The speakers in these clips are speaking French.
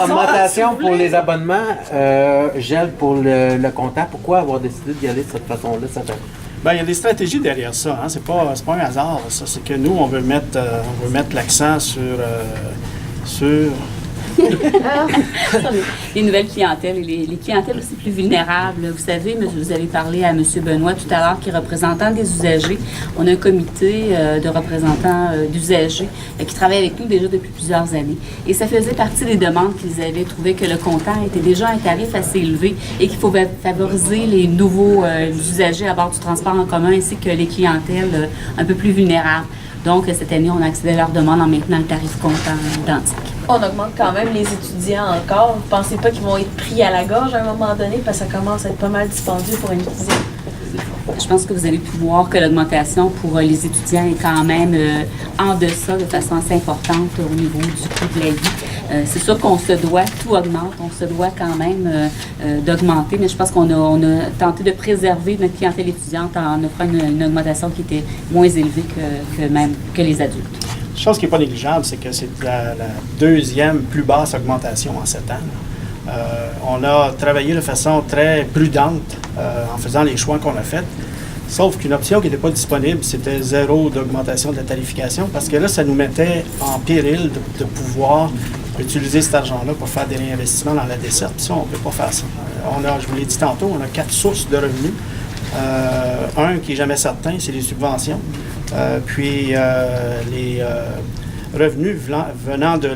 Augmentation pour les abonnements, gel pour le comptable. Pourquoi avoir décidé d'y aller de cette façon-là cette année? Bien, il y a des stratégies derrière ça. Hein. C'est pas un hasard. Ça, c'est que nous, on veut mettre l'accent sur les nouvelles clientèles et les clientèles aussi plus vulnérables. Vous savez, vous avez parlé à M. Benoît tout à l'heure, qui est représentant des usagers. On a un comité de représentants d'usagers qui travaille avec nous déjà depuis plusieurs années. Et ça faisait partie des demandes qu'ils avaient trouvé que le comptant était déjà un tarif assez élevé et qu'il faut favoriser les nouveaux usagers à bord du transport en commun ainsi que les clientèles un peu plus vulnérables. Donc, cette année, on a accédé à leur demande en maintenant le tarif comptant identique. On augmente quand même les étudiants encore. Vous ne pensez pas qu'ils vont être pris à la gorge à un moment donné parce que ça commence à être pas mal dispendieux pour un étudiant? Je pense que vous avez pu voir que l'augmentation pour les étudiants est quand même en deçà de façon assez importante au niveau du coût de la vie. C'est sûr qu'on se doit, tout augmente, on se doit quand même d'augmenter, mais je pense qu'on a tenté de préserver notre clientèle étudiante en offrant une augmentation qui était moins élevée que les adultes. Chose qui n'est pas négligeable, c'est que c'est la deuxième plus basse augmentation en 7 ans. On a travaillé de façon très prudente en faisant les choix qu'on a faits. Sauf qu'une option qui n'était pas disponible, c'était 0 d'augmentation de la tarification, parce que là, ça nous mettait en péril de pouvoir utiliser cet argent-là pour faire des réinvestissements dans la desserte. Puis ça, on ne peut pas faire ça. Je vous l'ai dit tantôt, on a 4 sources de revenus. Un qui n'est jamais certain, c'est les subventions. Puis les revenus venant du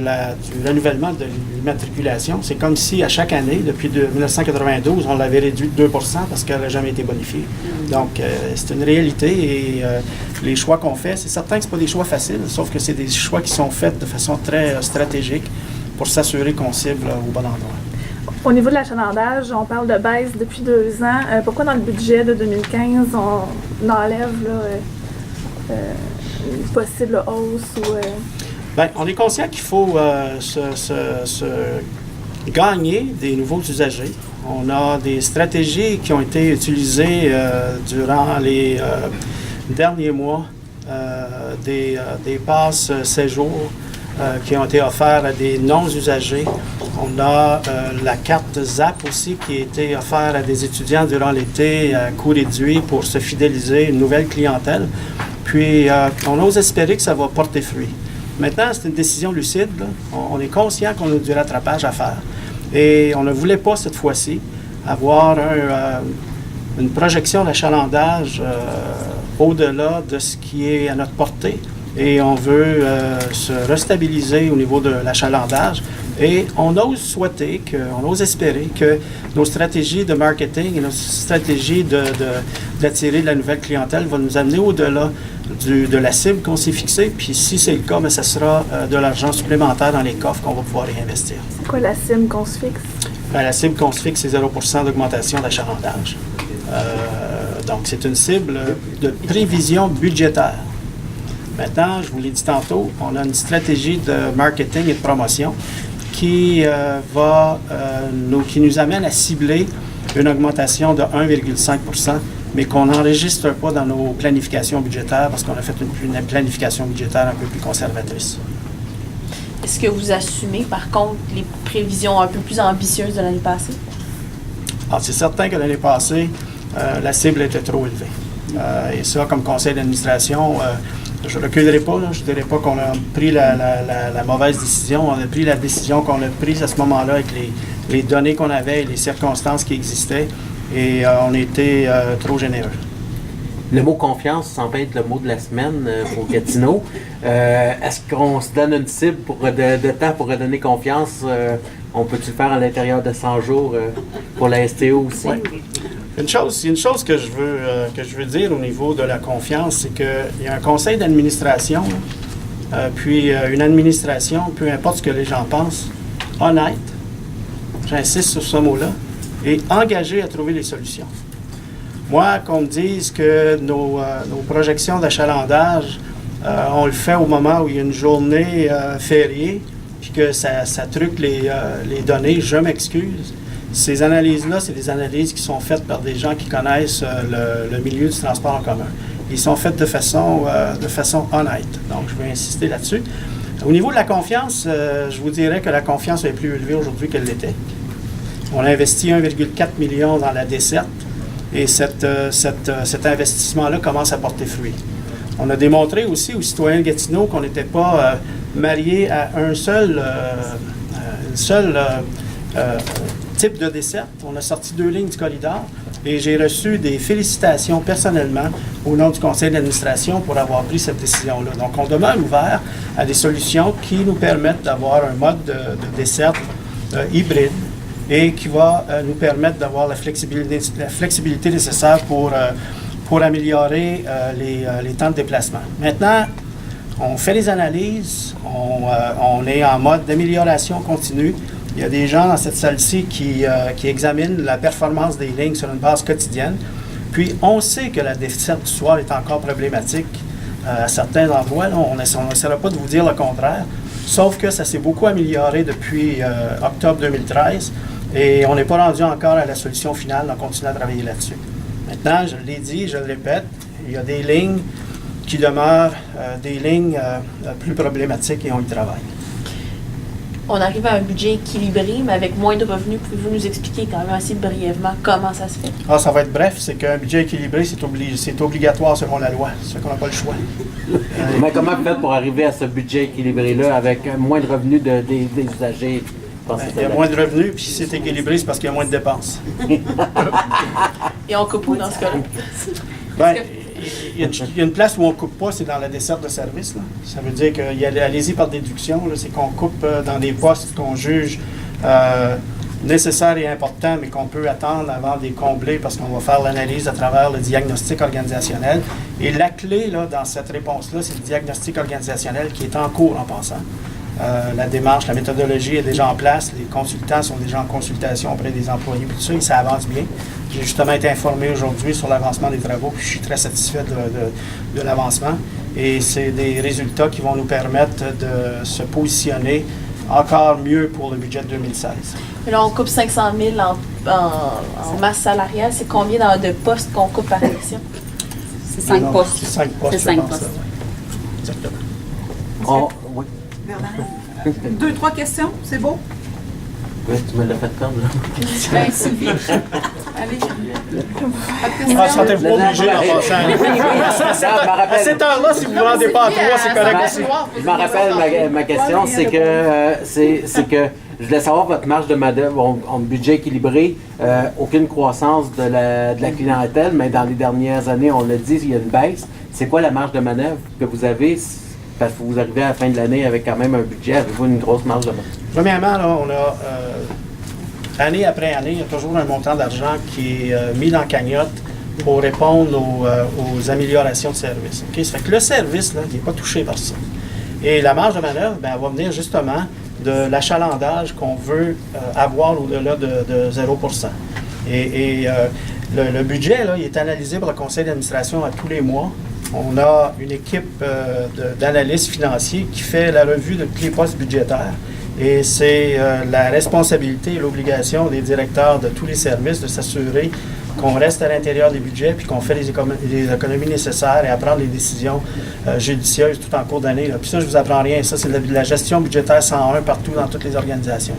renouvellement de l'immatriculation. C'est comme si à chaque année, depuis 1992, on l'avait réduit de 2 parce qu'elle n'a jamais été bonifiée. Donc, c'est une réalité et les choix qu'on fait, c'est certain que ce pas des choix faciles, sauf que c'est des choix qui sont faits de façon très stratégique pour s'assurer qu'on cible au bon endroit. Au niveau de l'achalandage, on parle de baisse depuis 2 ans. Pourquoi dans le budget de 2015, on enlève une possible hausse ou... Bien, on est conscient qu'il faut se gagner des nouveaux usagers. On a des stratégies qui ont été utilisées durant les derniers mois, des passes séjours qui ont été offerts à des non-usagers. On a la carte ZAP aussi qui a été offerte à des étudiants durant l'été à coût réduit pour se fidéliser une nouvelle clientèle. Puis, on ose espérer que ça va porter fruit. Maintenant, c'est une décision lucide. Là. On est conscient qu'on a du rattrapage à faire. Et on ne voulait pas, cette fois-ci, avoir une projection d'achalandage au-delà de ce qui est à notre portée. Et on veut se restabiliser au niveau de l'achalandage. Et on ose on ose espérer que nos stratégies de marketing et nos stratégies d'attirer de la nouvelle clientèle vont nous amener au-delà de la cible qu'on s'est fixée. Puis si c'est le cas, bien, ça sera de l'argent supplémentaire dans les coffres qu'on va pouvoir réinvestir. C'est quoi la cible qu'on se fixe? Bien, la cible qu'on se fixe, c'est 0 d'augmentation d'achalandage. Donc, c'est une cible de prévision budgétaire. Maintenant, je vous l'ai dit tantôt, on a une stratégie de marketing et de promotion qui nous amène à cibler une augmentation de 1,5 %, mais qu'on n'enregistre pas dans nos planifications budgétaires parce qu'on a fait une planification budgétaire un peu plus conservatrice. Est-ce que vous assumez, par contre, les prévisions un peu plus ambitieuses de l'année passée? Alors, c'est certain que l'année passée, la cible était trop élevée. Et ça, comme conseil d'administration, je ne reculerai pas. Là. Je ne dirais pas qu'on a pris la mauvaise décision. On a pris la décision qu'on a prise à ce moment-là avec les données qu'on avait et les circonstances qui existaient. Et on était trop généreux. Le mot confiance semble être le mot de la semaine pour Gatineau. Est-ce qu'on se donne une cible de temps pour redonner confiance? On peut-tu le faire à l'intérieur de 100 jours pour la STO aussi? Oui. Une chose que je veux dire au niveau de la confiance, c'est qu'il y a un conseil d'administration, puis une administration, peu importe ce que les gens pensent, honnête, j'insiste sur ce mot-là, et engagée à trouver les solutions. Moi, qu'on me dise que nos projections d'achalandage, on le fait au moment où il y a une journée fériée, puis que ça truque les données, je m'excuse. Ces analyses-là, c'est des analyses qui sont faites par des gens qui connaissent le milieu du transport en commun. Ils sont faites de façon honnête. Donc, je vais insister là-dessus. Au niveau de la confiance, je vous dirais que la confiance est plus élevée aujourd'hui qu'elle l'était. On a investi 1,4 million dans la desserte et cet investissement-là commence à porter fruit. On a démontré aussi aux citoyens de Gatineau qu'on n'était pas mariés à un seul type de desserte. On a sorti 2 lignes du corridor et j'ai reçu des félicitations personnellement au nom du conseil d'administration pour avoir pris cette décision-là. Donc, on demeure ouvert à des solutions qui nous permettent d'avoir un mode de desserte hybride et qui va nous permettre d'avoir la flexibilité nécessaire pour améliorer les temps de déplacement. Maintenant, on fait les analyses, on est en mode d'amélioration continue. Il y a des gens dans cette salle-ci qui examinent la performance des lignes sur une base quotidienne. Puis, on sait que la desserte du soir est encore problématique à certains endroits. Là, on n'essaiera pas de vous dire le contraire, sauf que ça s'est beaucoup amélioré depuis octobre 2013 et on n'est pas rendu encore à la solution finale. On continue à travailler là-dessus. Maintenant, je l'ai dit, je le répète, il y a des lignes qui demeurent des lignes plus problématiques et on y travaille. On arrive à un budget équilibré, mais avec moins de revenus. Pouvez-vous nous expliquer quand même assez brièvement comment ça se fait? Ah, ça va être bref. C'est qu'un budget équilibré, c'est obligatoire selon la loi. C'est qu'on n'a pas le choix. Mais comment vous faites pour arriver à ce budget équilibré-là avec moins de revenus des usagers? Il y a moins de revenus, puis si c'est équilibré, c'est parce qu'il y a moins de dépenses. Et on coupe où dans ce cas-là? Bien, il y a une place où on ne coupe pas, c'est dans la desserte de service. Là. Ça veut dire qu'il y a allez-y par déduction, c'est qu'on coupe dans des postes qu'on juge nécessaires et importants, mais qu'on peut attendre avant de les combler parce qu'on va faire l'analyse à travers le diagnostic organisationnel. Et la clé là, dans cette réponse-là, c'est le diagnostic organisationnel qui est en cours en passant. La démarche, la méthodologie est déjà en place, les consultants sont déjà en consultation auprès des employés, puis tout ça, et ça avance bien. J'ai justement été informé aujourd'hui sur l'avancement des travaux, puis je suis très satisfait de l'avancement. Et c'est des résultats qui vont nous permettre de se positionner encore mieux pour le budget de 2016. Mais là, on coupe 500 000 en masse salariale. C'est combien de postes qu'on coupe par élection? C'est 5 postes. C'est 5 postes, C'est 5 je pense, postes. là, ouais. Exactement. Oh, oui. Bernard? 2-3 questions, c'est beau? Oui, tu me l'as fait perdre, là. Ben, Sylvie. Allez. Pas de questions? Ah, sentez-vous pas obligé en passant. À cette heure-là, si vous ne vous rendez pas à 3, c'est correct aussi. Je me rappelle ma question, c'est que je voulais savoir votre marge de manœuvre en budget équilibré, aucune croissance de la clientèle, mais dans les dernières années, on l'a dit, il y a une baisse. C'est quoi la marge de manœuvre que vous avez? Parce que vous arrivez à la fin de l'année avec quand même un budget, avez-vous une grosse marge de manœuvre? Premièrement, là, on a, année après année, il y a toujours un montant d'argent qui est mis dans la cagnotte pour répondre aux améliorations de service. Okay? Ça fait que le service, là, il n'est pas touché par ça. Et la marge de manœuvre, bien, elle va venir justement de l'achalandage qu'on veut avoir au-delà de 0%. Le budget, là, il est analysé par le conseil d'administration à tous les mois. On a une équipe d'analystes financiers qui fait la revue de tous les postes budgétaires. Et c'est la responsabilité et l'obligation des directeurs de tous les services de s'assurer qu'on reste à l'intérieur des budgets puis qu'on fait les économies nécessaires et à prendre les décisions judicieuses tout en cours d'année. Puis ça, je ne vous apprends rien. Ça, c'est de la gestion budgétaire 101 partout dans toutes les organisations.